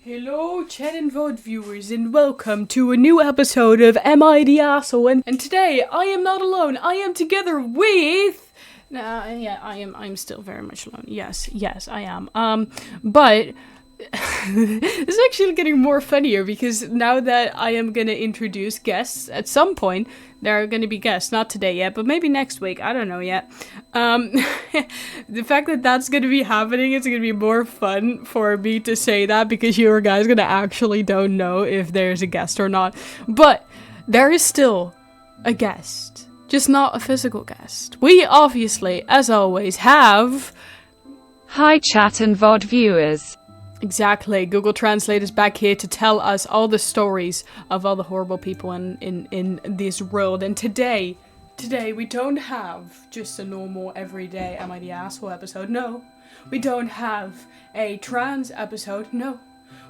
Hello, chat and vote viewers, and welcome to a new episode of Am I the Asshole? And today I am not alone. I am together with. I'm still very much alone. Yes, I am. But this is actually getting more funnier because now that I am gonna introduce guests at some point, there are gonna be guests. Not today yet, but maybe next week. I don't know yet. The fact that that's gonna be happening is gonna be more fun for me to say that because you guys gonna actually don't know if there's a guest or not. But there is still a guest, just not a physical guest. We obviously, as always, have. Hi, chat and VOD viewers. Exactly. Google Translate is back here to tell us all the stories of all the horrible people in this world. And today we don't have just a normal everyday Am I the Asshole episode. No. We don't have a trans episode. No.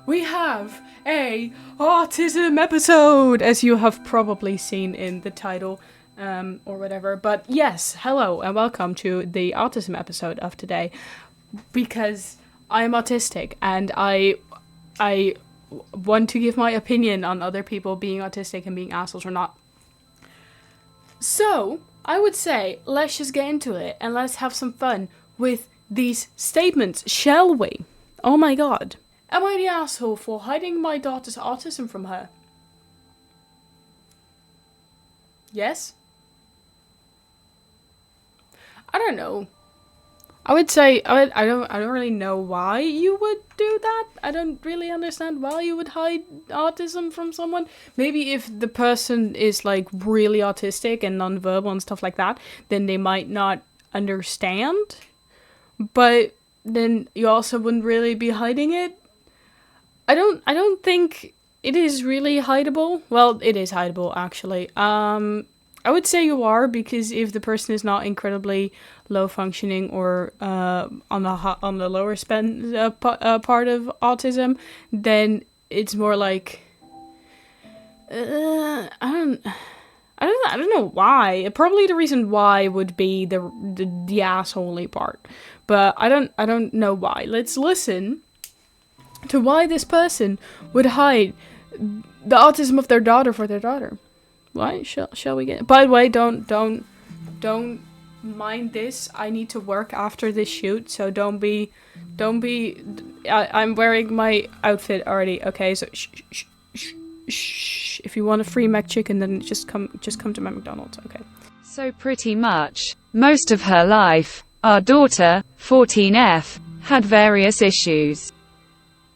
We have a autism episode, as you have probably seen in the title or whatever. But yes, hello and welcome to the autism episode of today. Because I am autistic, and I want to give my opinion on other people being autistic and being assholes or not. So, I would say, let's just get into it, and let's have some fun with these statements, shall we? Oh my god. Am I the asshole for hiding my daughter's autism from her? Yes? I don't know. I would say I don't really know why you would do that. I don't really understand why you would hide autism from someone. Maybe if the person is like really autistic and nonverbal and stuff like that, then they might not understand. But then you also wouldn't really be hiding it. I don't think it is really hideable. Well, it is hideable actually. I would say you are, because if the person is not incredibly low functioning or on the lower part of autism, then it's more like I don't know why. Probably the reason why would be the assholey part, but I don't know why. Let's listen to why this person would hide the autism of their daughter for their daughter. Why shall we get? By the way, don't mind this. I need to work after this shoot, so don't be. I'm wearing my outfit already. Okay, so shh. If you want a free McChicken, then just come to my McDonald's. Okay. So pretty much most of her life, our daughter, 14F, had various issues.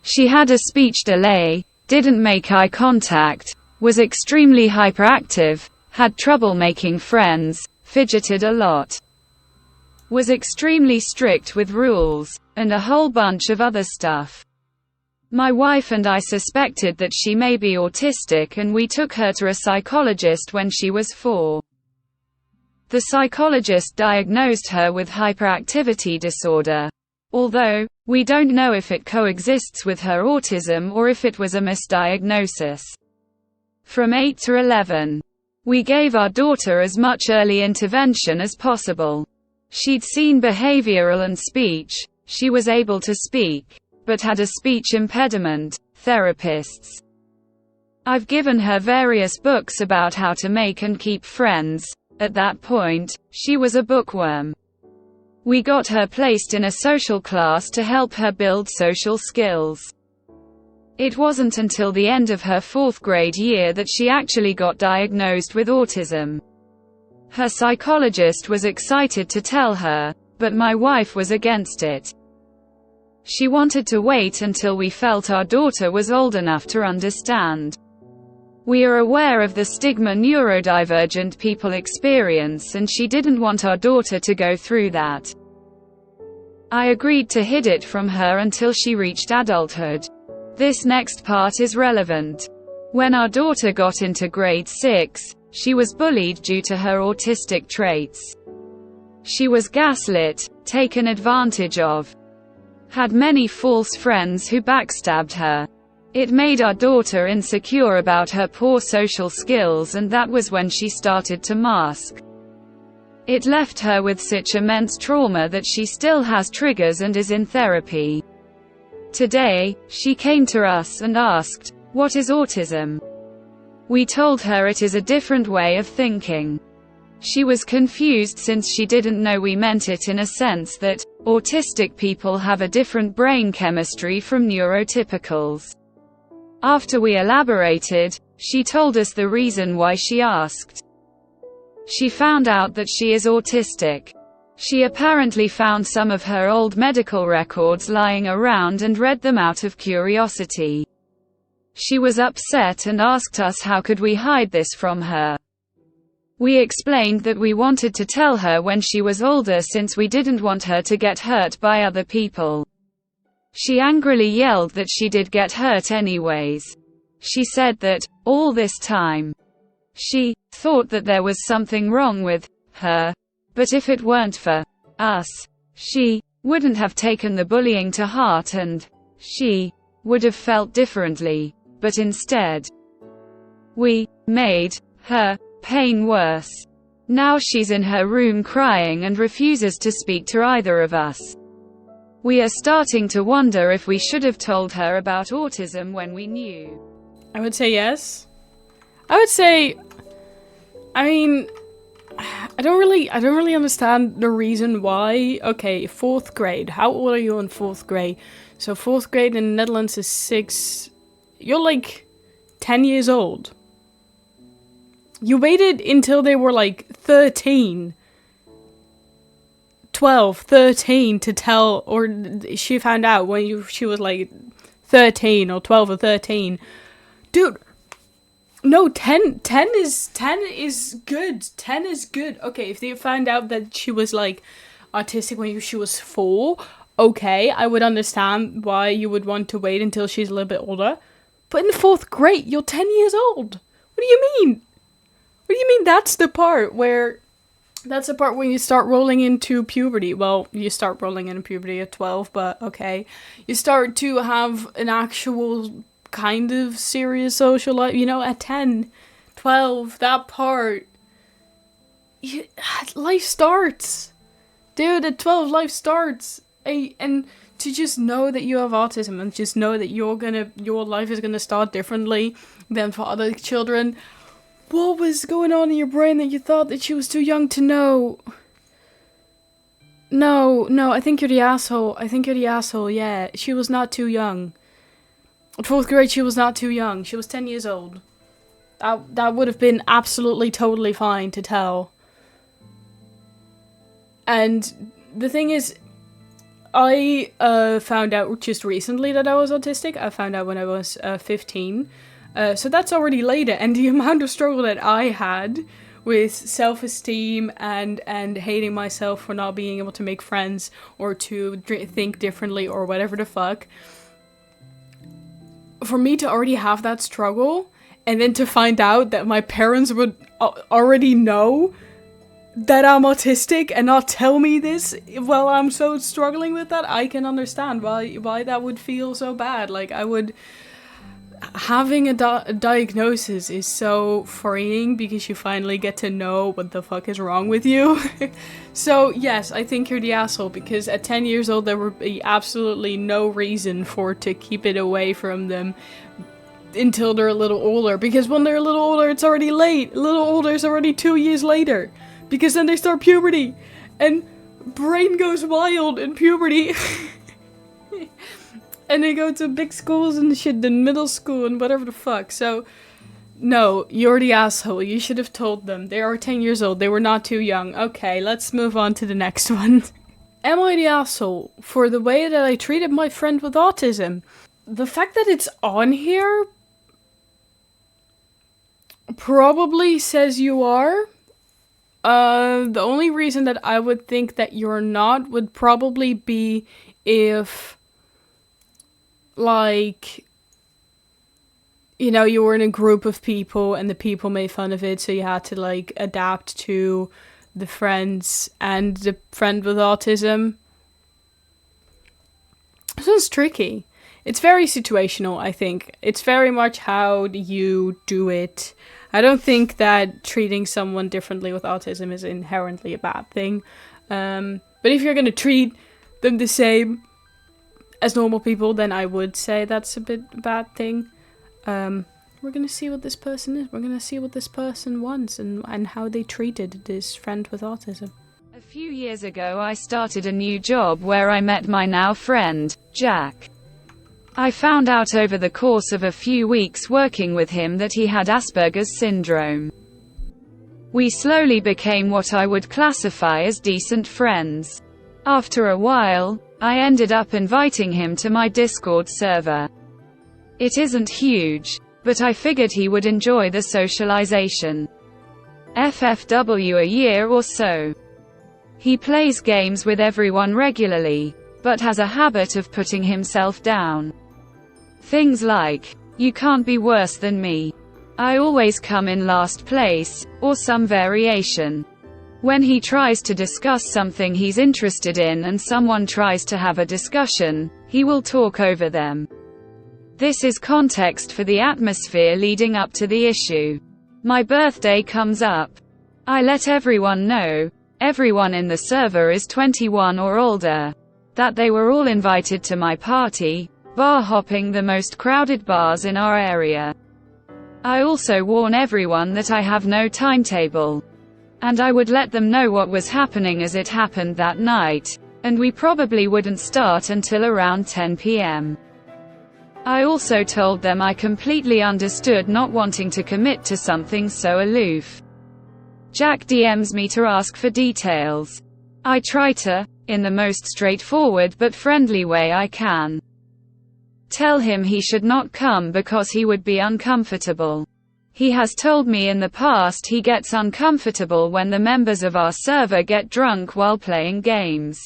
She had a speech delay, didn't make eye contact, was extremely hyperactive, had trouble making friends, fidgeted a lot, was extremely strict with rules, and a whole bunch of other stuff. My wife and I suspected that she may be autistic, and we took her to a psychologist when she was 4. The psychologist diagnosed her with hyperactivity disorder. Although, we don't know if it coexists with her autism or if it was a misdiagnosis. From 8 to 11. We gave our daughter as much early intervention as possible. She'd seen behavioral and speech, she was able to speak, but had a speech impediment, therapists. I've given her various books about how to make and keep friends. At that point, she was a bookworm. We got her placed in a social class to help her build social skills. It wasn't until the end of her 4th grade year that she actually got diagnosed with autism. Her psychologist was excited to tell her, but my wife was against it. She wanted to wait until we felt our daughter was old enough to understand. We are aware of the stigma neurodivergent people experience, and she didn't want our daughter to go through that. I agreed to hide it from her until she reached adulthood. This next part is relevant. When our daughter got into grade 6, she was bullied due to her autistic traits. She was gaslit, taken advantage of, had many false friends who backstabbed her. It made our daughter insecure about her poor social skills, and that was when she started to mask. It left her with such immense trauma that she still has triggers and is in therapy. Today, she came to us and asked, "What is autism?" We told her it is a different way of thinking. She was confused since she didn't know we meant it in a sense that autistic people have a different brain chemistry from neurotypicals. After we elaborated, she told us the reason why she asked. She found out that she is autistic. She apparently found some of her old medical records lying around and read them out of curiosity. She was upset and asked us how could we hide this from her. We explained that we wanted to tell her when she was older since we didn't want her to get hurt by other people. She angrily yelled that she did get hurt anyways. She said that, all this time, she thought that there was something wrong with her, but if it weren't for us, she wouldn't have taken the bullying to heart and she would have felt differently, but instead, we made her pain worse. Now she's in her room crying and refuses to speak to either of us. We are starting to wonder if we should have told her about autism when we knew. I would say yes. I would say, I mean, I don't really understand the reason why. Okay, 4th grade. How old are you in 4th grade? So 4th grade in the Netherlands is 6. You're like 10 years old. You waited until they were like 13. 12, 13 to tell, or she found out when she was like 13 or 12 or 13. Dude, no, 10 is good. 10 is good. Okay, if they found out that she was like autistic when she was 4, okay, I would understand why you would want to wait until she's a little bit older. But in the 4th grade, you're 10 years old. What do you mean? What do you mean that's the part where... That's the part when you start rolling into puberty. Well, you start rolling into puberty at 12, but okay. You start to have an actual kind of serious social life, you know, at 10, 12, that part. Life starts. Dude, at 12, life starts. And to just know that you have autism and just know that your life is gonna start differently than for other children. What was going on in your brain that you thought that she was too young to know? No, I think you're the asshole. Yeah, she was not too young. At 4th grade, she was not too young. She was 10 years old. That would have been absolutely, totally fine to tell. And the thing is, I found out just recently that I was autistic. I found out when I was 15. So that's already later, and the amount of struggle that I had with self-esteem and hating myself for not being able to make friends or to think differently or whatever the fuck. For me to already have that struggle, and then to find out that my parents would already know that I'm autistic and not tell me this while I'm so struggling with that, I can understand why that would feel so bad. Like, having a diagnosis is so freeing because you finally get to know what the fuck is wrong with you. So yes, I think you're the asshole because at 10 years old there would be absolutely no reason to keep it away from them until they're a little older, because when they're a little older it's already late. A little older is already 2 years later, because then they start puberty and brain goes wild in puberty. And they go to big schools and shit, in middle school and whatever the fuck. So, no, you're the asshole. You should have told them. They are 10 years old. They were not too young. Okay, let's move on to the next one. Am I the asshole for the way that I treated my friend with autism? The fact that it's on here probably says you are. The only reason that I would think that you're not would probably be if... like, you know, you were in a group of people and the people made fun of it, so you had to like adapt to the friends and the friend with autism. So it's tricky. It's very situational, I think. It's very much how you do it. I don't think that treating someone differently with autism is inherently a bad thing. But if you're gonna treat them the same as normal people, then I would say that's a bit a bad thing. We're gonna see what this person is. We're gonna see what this person wants and how they treated this friend with autism. A few years ago I started a new job where I met my now friend, Jack. I found out over the course of a few weeks working with him that he had Asperger's syndrome. We slowly became what I would classify as decent friends. After a while, I ended up inviting him to my Discord server. It isn't huge, but I figured he would enjoy the socialization. FFW a year or so. He plays games with everyone regularly, but has a habit of putting himself down. Things like, "You can't be worse than me. I always come in last place," or some variation. When he tries to discuss something he's interested in and someone tries to have a discussion, he will talk over them. This is context for the atmosphere leading up to the issue. My birthday comes up. I let everyone know, everyone in the server is 21 or older, that they were all invited to my party, bar hopping the most crowded bars in our area. I also warn everyone that I have no timetable. And I would let them know what was happening as it happened that night, and we probably wouldn't start until around 10 p.m. I also told them I completely understood not wanting to commit to something so aloof. Jack DMs me to ask for details. I try to, in the most straightforward but friendly way I can, tell him he should not come because he would be uncomfortable. He has told me in the past he gets uncomfortable when the members of our server get drunk while playing games.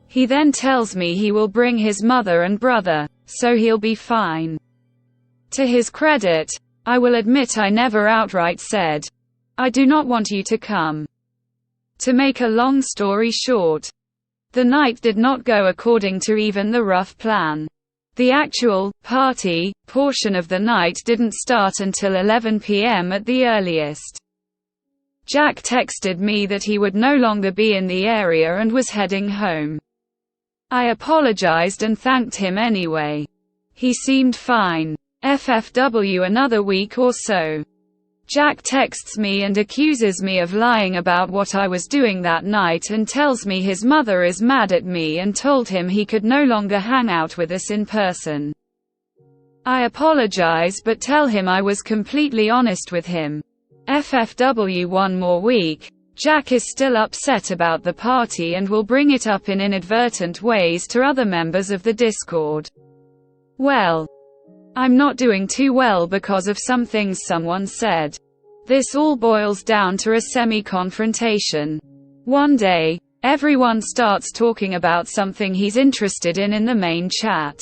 He then tells me he will bring his mother and brother, so he'll be fine. To his credit, I will admit I never outright said, "I do not want you to come." To make a long story short, the night did not go according to even the rough plan. The actual party portion of the night didn't start until 11 p.m. at the earliest. Jack texted me that he would no longer be in the area and was heading home. I apologized and thanked him anyway. He seemed fine. FFW another week or so. Jack texts me and accuses me of lying about what I was doing that night and tells me his mother is mad at me and told him he could no longer hang out with us in person. I apologize but tell him I was completely honest with him. FFW one more week. Jack is still upset about the party and will bring it up in inadvertent ways to other members of the Discord. Well, I'm not doing too well because of some things someone said. This all boils down to a semi-confrontation. One day, everyone starts talking about something he's interested in the main chat.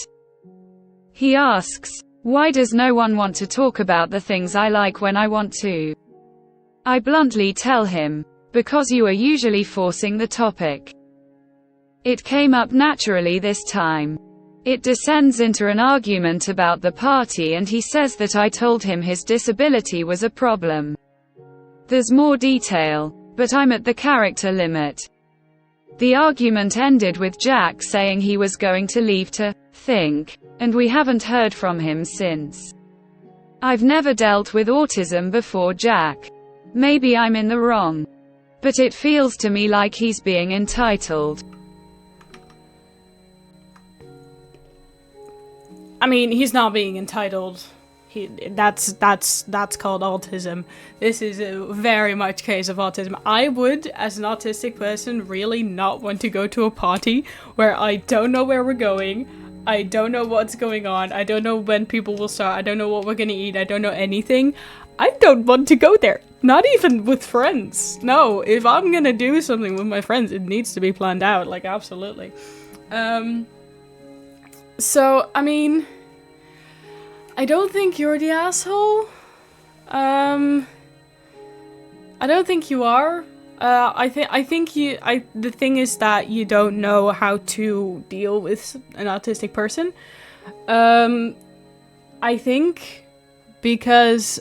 He asks, "Why does no one want to talk about the things I like when I want to?" I bluntly tell him, "Because you are usually forcing the topic." It came up naturally this time. It descends into an argument about the party and he says that I told him his disability was a problem. There's more detail, but I'm at the character limit. The argument ended with Jack saying he was going to leave to think, and we haven't heard from him since. I've never dealt with autism before Jack. Maybe I'm in the wrong. But it feels to me like he's being entitled. I mean, he's not being entitled. That's called autism. This is a very much case of autism. I would, as an autistic person, really not want to go to a party where I don't know where we're going. I don't know what's going on. I don't know when people will start. I don't know what we're gonna eat. I don't know anything. I don't want to go there. Not even with friends. No, if I'm gonna do something with my friends, it needs to be planned out. Like, absolutely. So, I mean, I don't think you're the asshole. I don't think you are. The thing is that you don't know how to deal with an autistic person. I think because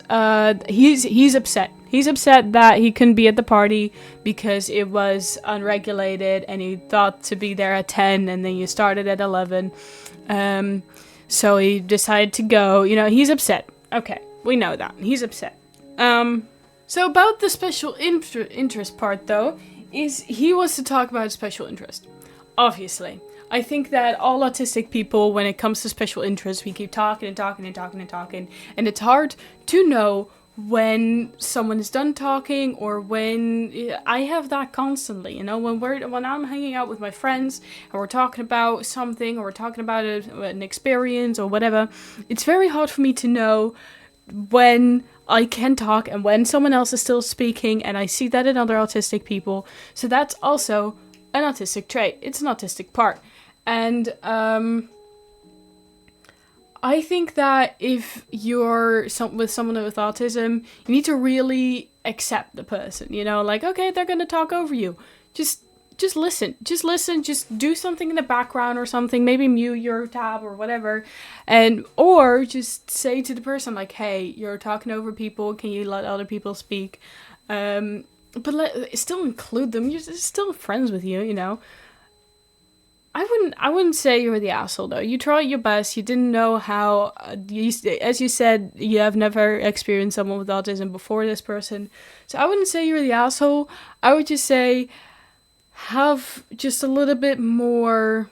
he's upset. He's upset that he couldn't be at the party because it was unregulated and he thought to be there at 10 and then you started at 11. So he decided to go. You know, he's upset. Okay, we know that. He's upset. So about the special interest part, though, is he wants to talk about special interest. Obviously. I think that all autistic people, when it comes to special interest, we keep talking and talking and talking and talking. And it's hard to know when someone is done talking or when I have that constantly, you know, when I'm hanging out with my friends and we're talking about something or we're talking about an experience or whatever, it's very hard for me to know when I can talk and when someone else is still speaking, and I see that in other autistic people. So that's also an autistic trait. It's an autistic part. And I think that if you're with someone with autism, you need to really accept the person, you know, like, okay, they're going to talk over you. Just listen, just do something in the background or something, maybe mute your tab or whatever. Or just say to the person like, hey, you're talking over people. Can you let other people speak? But still include them. You're still friends with you, you know. I wouldn't say you were the asshole, though. You tried your best. You didn't know how, as you said, you have never experienced someone with autism before this person. So I wouldn't say you were the asshole. I would just say have just a little bit more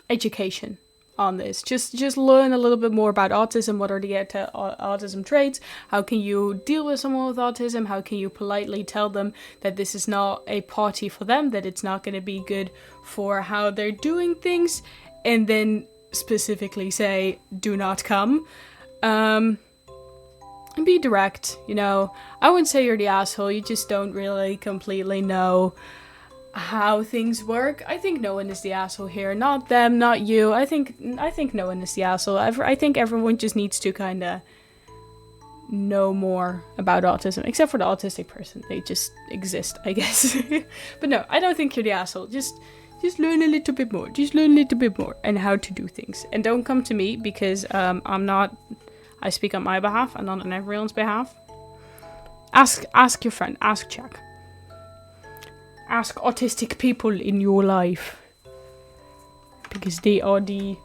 education on this. Just learn a little bit more about autism. What are the autism traits? How can you deal with someone with autism? How can you politely tell them that this is not a party for them, that it's not going to be good for how they're doing things, and then specifically say, do not come. And be direct, you know. I wouldn't say you're the asshole. You just don't really completely know how things work. I think no one is the asshole here. Not them, not you. I think no one is the asshole. I think everyone just needs to kind of know more about autism, except for the autistic person. They just exist, I guess. But no, I don't think you're the asshole. Just learn a little bit more. Just learn a little bit more and how to do things. And don't come to me because I speak on my behalf and not on everyone's behalf. Ask your friend. Ask Jack. Ask autistic people in your life, because they are the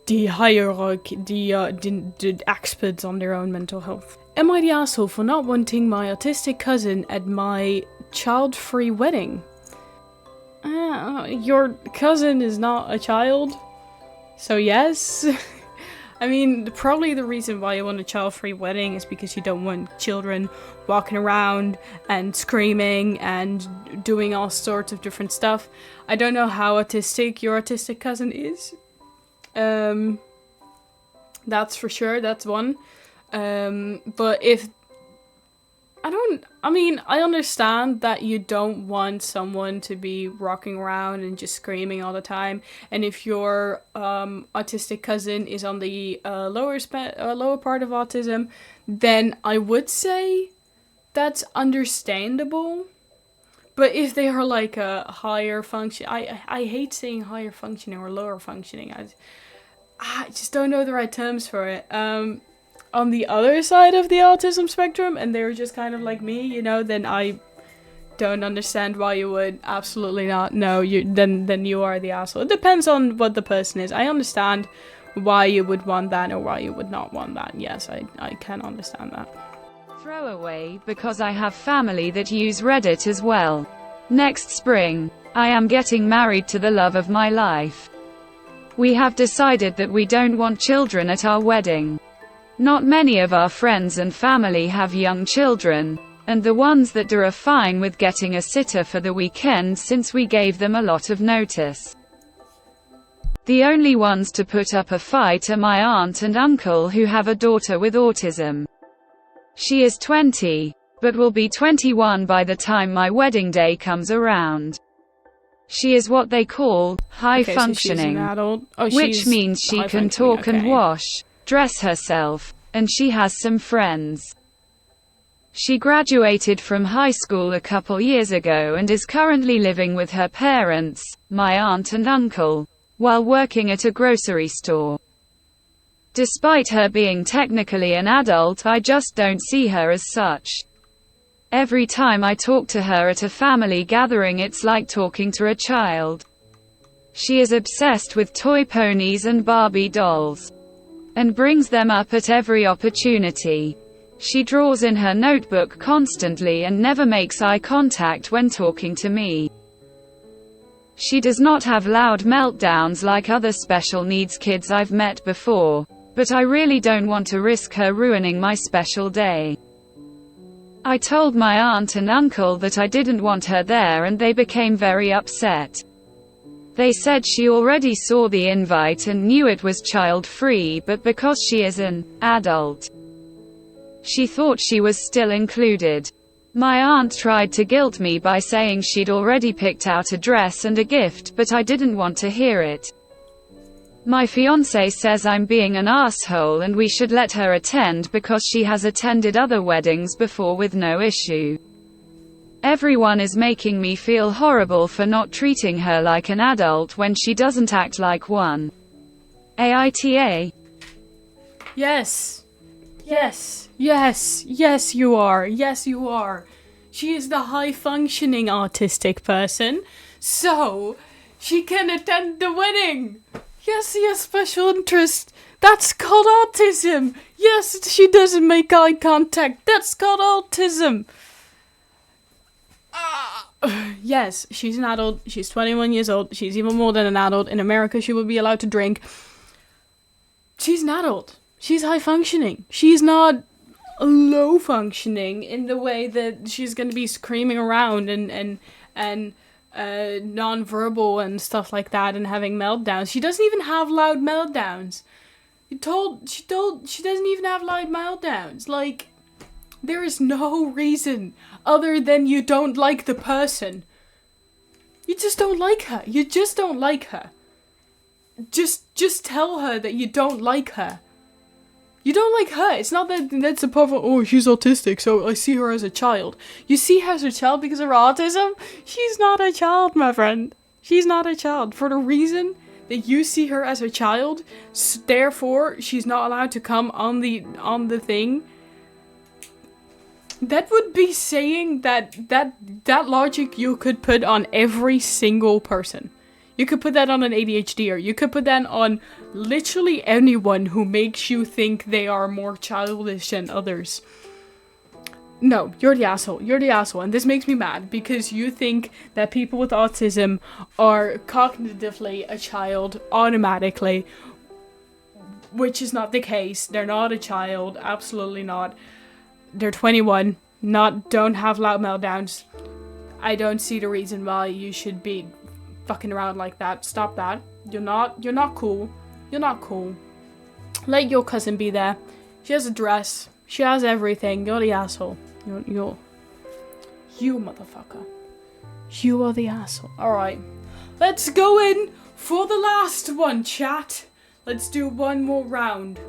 hierarchy, the experts on their own mental health. Am I the asshole for not wanting my autistic cousin at my child-free wedding? Your cousin is not a child, so yes. I mean, probably the reason why you want a child-free wedding is because you don't want children walking around and screaming and doing all sorts of different stuff. I don't know how autistic your autistic cousin is. That's for sure, that's one. But if... I understand that you don't want someone to be rocking around and just screaming all the time. And if your autistic cousin is on the lower part of autism, then I would say that's understandable. But if they are like a higher function, I hate saying higher functioning or lower functioning. I just don't know the right terms for it. On the other side of the autism spectrum, and they're just kind of like me, you know, then I don't understand why you would absolutely not. No, then you are the asshole. It depends on what the person is. I understand why you would want that or why you would not want that. Yes, I can understand that. Throwaway, because I have family that use Reddit as well. Next spring, I am getting married to the love of my life. We have decided that we don't want children at our wedding. Not many of our friends and family have young children, and the ones that do are fine with getting a sitter for the weekend since we gave them a lot of notice. The only ones to put up a fight are my aunt and uncle, who have a daughter with autism. She is 20, but will be 21 by the time my wedding day comes around. She is what they call high functioning, which means she can talk and wash, dress herself, and she has some friends. She graduated from high school a couple years ago and is currently living with her parents, my aunt and uncle, while working at a grocery store. Despite her being technically an adult, I just don't see her as such. Every time I talk to her at a family gathering, it's like talking to a child. She is obsessed with toy ponies and Barbie dolls, and brings them up at every opportunity. She draws in her notebook constantly and never makes eye contact when talking to me. She does not have loud meltdowns like other special needs kids I've met before, but I really don't want to risk her ruining my special day. I told my aunt and uncle that I didn't want her there, and they became very upset. They said she already saw the invite and knew it was child-free, but because she is an adult, she thought she was still included. My aunt tried to guilt me by saying she'd already picked out a dress and a gift, but I didn't want to hear it. My fiancé says I'm being an asshole and we should let her attend because she has attended other weddings before with no issue. Everyone is making me feel horrible for not treating her like an adult when she doesn't act like one. AITA? Yes. Yes. Yes. Yes, you are. Yes, you are. She is the high-functioning autistic person, so she can attend the wedding. Yes, she has special interest. That's called autism. Yes, she doesn't make eye contact. That's called autism. Yes, she's an adult. She's 21 years old. She's even more than an adult. In America, she would be allowed to drink. She's an adult. She's high functioning. She's not low functioning in the way that she's going to be screaming around and non-verbal and stuff like that and having meltdowns. She doesn't even have loud meltdowns. She doesn't even have loud meltdowns. Like, there is no reason other than you don't like the person. You just don't like her. You just don't like her. Just tell her that you don't like her. You don't like her. It's not that that's a problem. Oh, she's autistic, so I see her as a child. You see her as a child because of her autism? She's not a child, my friend. She's not a child. For the reason that you see her as a child, therefore she's not allowed to come on the thing. That would be saying that logic you could put on every single person. You could put that on an ADHDer. You could put that on literally anyone who makes you think they are more childish than others. No, you're the asshole. You're the asshole. And this makes me mad because you think that people with autism are cognitively a child automatically, which is not the case. They're not a child. Absolutely not. They're 21. Don't have loud meltdowns. I don't see the reason why you should be fucking around like that. Stop that. You're not cool. You're not cool. Let your cousin be there. She has a dress. She has everything. You're the asshole. You motherfucker. You are the asshole. Alright. Let's go in for the last one, chat. Let's do one more round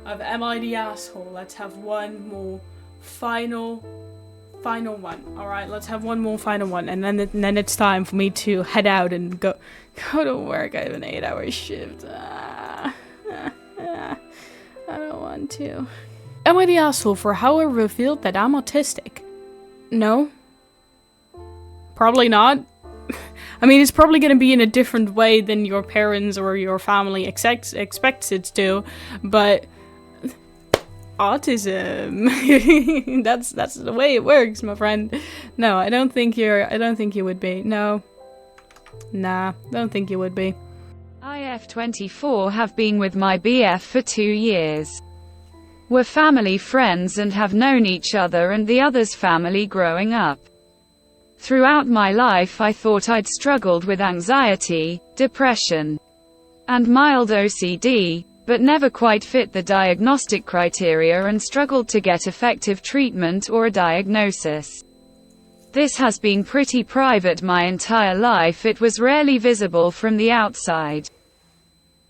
of Am I the Asshole? Let's have one more final one. Alright, let's have one more final one. And then it's time for me to head out and go to work. I have an 8-hour shift. I don't want to. Am I the asshole for how I revealed that I'm autistic? No. Probably not. I mean, it's probably going to be in a different way than your parents or your family expects it to, but autism. that's the way it works, my friend. No, I don't think you would be. No. Nah, don't think you would be. IF24 have been with my BF for 2 years. We're family friends and have known each other and the other's family growing up. Throughout my life I thought I'd struggled with anxiety, depression, and mild OCD, but never quite fit the diagnostic criteria and struggled to get effective treatment or a diagnosis. This has been pretty private my entire life. It was rarely visible from the outside.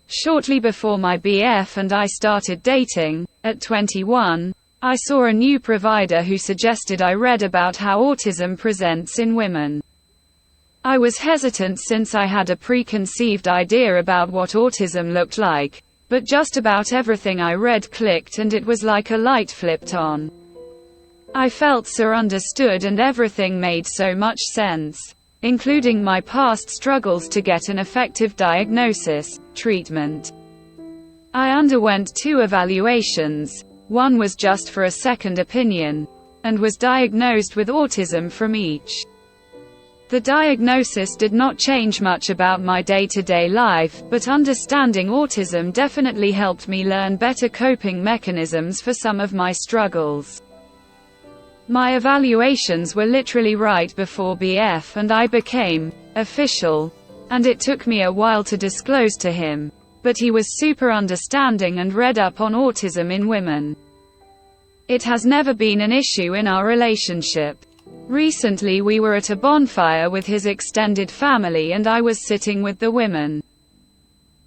Shortly before my BF and I started dating, at 21, I saw a new provider who suggested I read about how autism presents in women. I was hesitant since I had a preconceived idea about what autism looked like, but just about everything I read clicked and it was like a light flipped on. I felt so understood and everything made so much sense, including my past struggles to get an effective diagnosis, treatment. I underwent 2 evaluations, one was just for a second opinion, and was diagnosed with autism from each. The diagnosis did not change much about my day-to-day life, but understanding autism definitely helped me learn better coping mechanisms for some of my struggles. My evaluations were literally right before BF and I became official, and it took me a while to disclose to him, but he was super understanding and read up on autism in women. It has never been an issue in our relationship. Recently we were at a bonfire with his extended family and I was sitting with the women.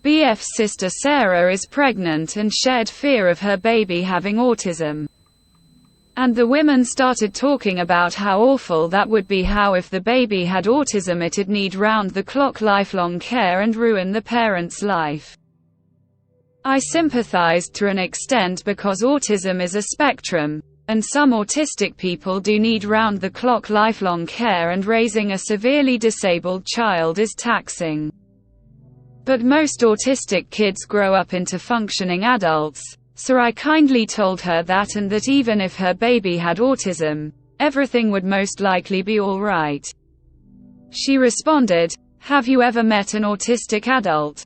BF's sister Sarah is pregnant and shared fear of her baby having autism. And the women started talking about how awful that would be, how if the baby had autism it'd need round-the-clock lifelong care and ruin the parent's life. I sympathized to an extent because autism is a spectrum, and some autistic people do need round-the-clock lifelong care and raising a severely disabled child is taxing. But most autistic kids grow up into functioning adults, so I kindly told her that and that even if her baby had autism, everything would most likely be alright. She responded, "Have you ever met an autistic adult?"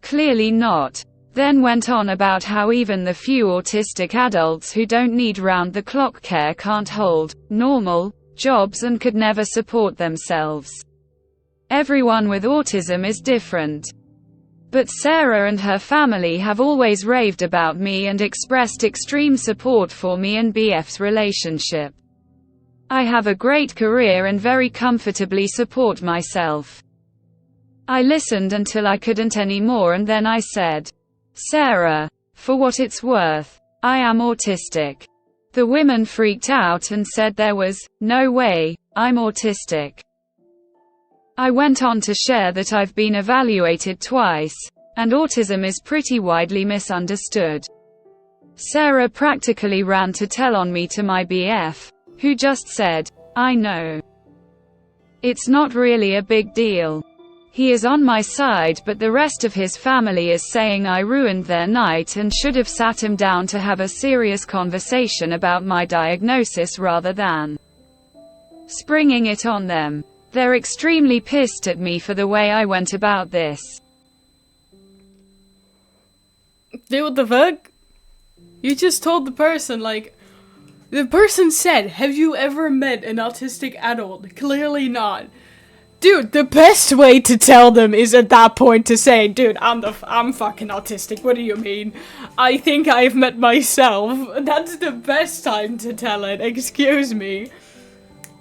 Clearly not. Then went on about how even the few autistic adults who don't need round-the-clock care can't hold normal jobs and could never support themselves. Everyone with autism is different. But Sarah and her family have always raved about me and expressed extreme support for me and BF's relationship. I have a great career and very comfortably support myself. I listened until I couldn't anymore and then I said, "Sarah, for what it's worth, I am autistic." The women freaked out and said there was no way I'm autistic. I went on to share that I've been evaluated twice, and autism is pretty widely misunderstood. Sarah practically ran to tell on me to my BF, who just said, "I know. It's not really a big deal." He is on my side, but the rest of his family is saying I ruined their night and should have sat him down to have a serious conversation about my diagnosis rather than springing it on them. They're extremely pissed at me for the way I went about this. Dude, what the fuck? You just told the person, like, the person said, "Have you ever met an autistic adult?" Clearly not. Dude, the best way to tell them is at that point to say, "Dude, I'm fucking autistic, what do you mean? I think I've met myself." That's the best time to tell it, excuse me.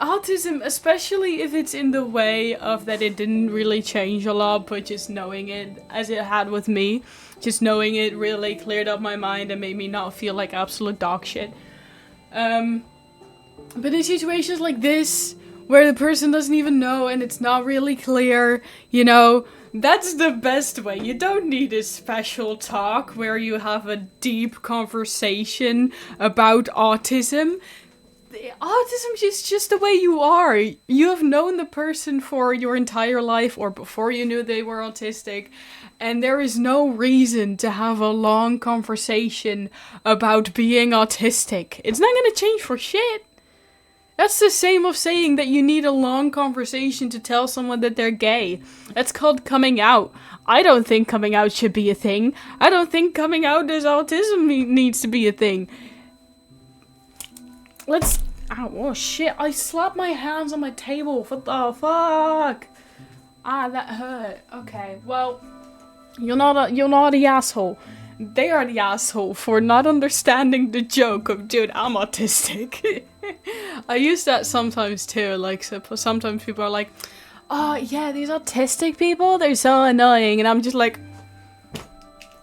Autism, especially if it's in the way of that it didn't really change a lot, but just knowing it, as it had with me, just knowing it really cleared up my mind and made me not feel like absolute dog shit. But in situations like this, where the person doesn't even know and it's not really clear, you know, that's the best way. You don't need a special talk where you have a deep conversation about autism. Autism is just the way you are. You have known the person for your entire life or before you knew they were autistic, and there is no reason to have a long conversation about being autistic. It's not gonna change for shit. That's the same of saying that you need a long conversation to tell someone that they're gay. That's called coming out. I don't think coming out should be a thing. I don't think coming out as autism needs to be a thing. Let's... Ow, oh shit, I slapped my hands on my table. What the fuck? Ah, that hurt. Okay, well, you're not the asshole. They are the asshole for not understanding the joke of, "Dude, I'm autistic." I use that sometimes too, like, so sometimes people are like, "Oh yeah, these autistic people, they're so annoying," and I'm just like,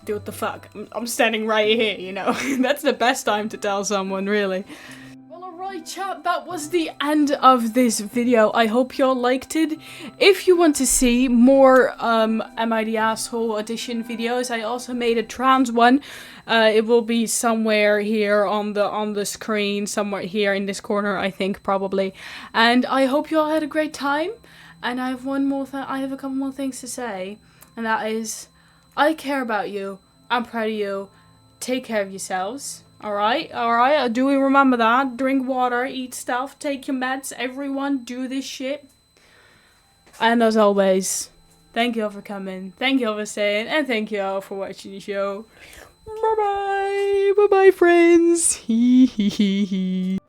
dude, what the fuck? I'm standing right here, you know? That's the best time to tell someone, really. Well, alright Alright chat, that was the end of this video. I hope y'all liked it. If you want to see more Am I the Asshole edition videos, I also made a trans one. It will be somewhere here on the screen, somewhere here in this corner, I think, probably. And I hope you all had a great time. And I have a couple more things to say, and that is, I care about you. I'm proud of you. Take care of yourselves. Alright? Do we remember that? Drink water, eat stuff, take your meds. Everyone, do this shit. And as always, thank you all for coming. Thank you all for staying. And thank you all for watching the show. Bye bye. Bye bye, friends. Hee hee hee hee.